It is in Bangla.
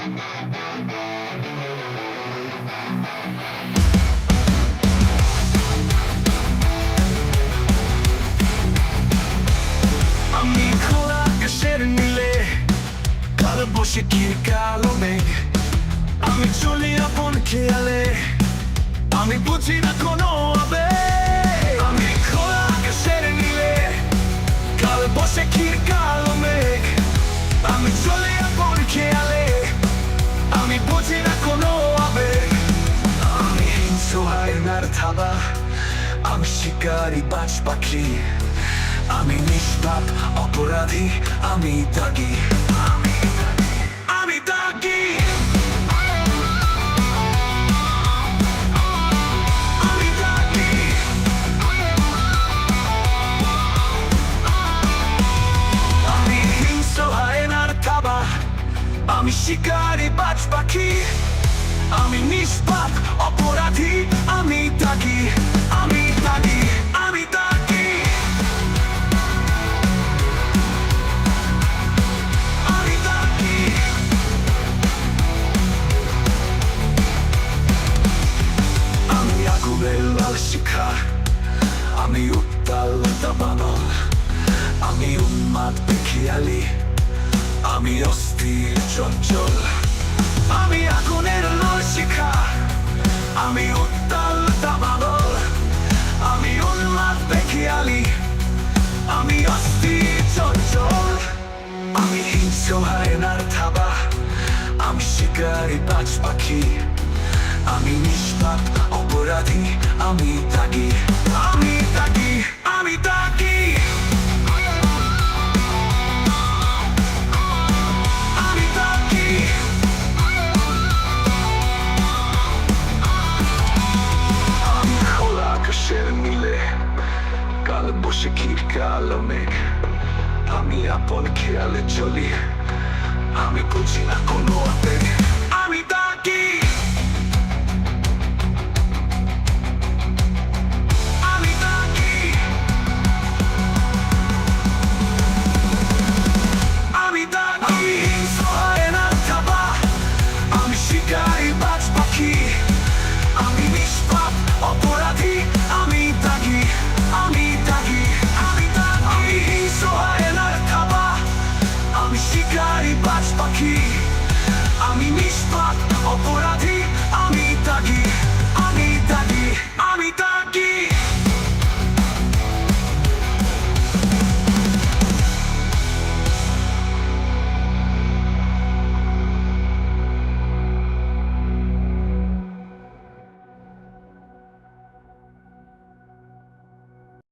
আমি খোলা আকাশের নীলে কালো বসে কি কালো মেঘ আমি চলি আপন খেয়ালে আমি বুঝি না কোনো আবেগ আমি খোলা আকাশের নীলে কালো বসে কি কালো মেঘ আমি চলি আপন খেয়ালে আমি বুঝি না কোনো আবেগ আমি হিংস্র হায়নার থাবা আমি শিকারি বাজ পাখি আমি নিষ্পাপ অপরাধী আমি দাগি আমি দাগি আমি দাগি আমি হিংস্র হায়নার থাবা আমি শিকারি বাজ পাখি আমি নিষ্পাপ অপরাধী আমি দাগি আমি দাগি আমি দাগি আমি দাগি আমি আগুনের লাল শিখা আমি উত্তাল দাবানল আমি উন্মাদ বেখিয়ালি আমি অস্থির চঞ্চল আমি আগুনের লাল শিখা আমি উত্তাল দাবানল আমি উন্মাদ বেখিয়ালি আমি অস্থির চঞ্চল আমি হিংস্র হায়নার থাবা আমি শিকারি বাজ পাখি আমি নিষ্পাপ অপরাধী আমি দাগি আমি দাগি আমি দাগি আমি দাগি আমি খোলা আকাশের নীলে কালো বসে কি কালো মেঘ আমি আপন খেয়ালে চলি আমি বুঝি না কোনো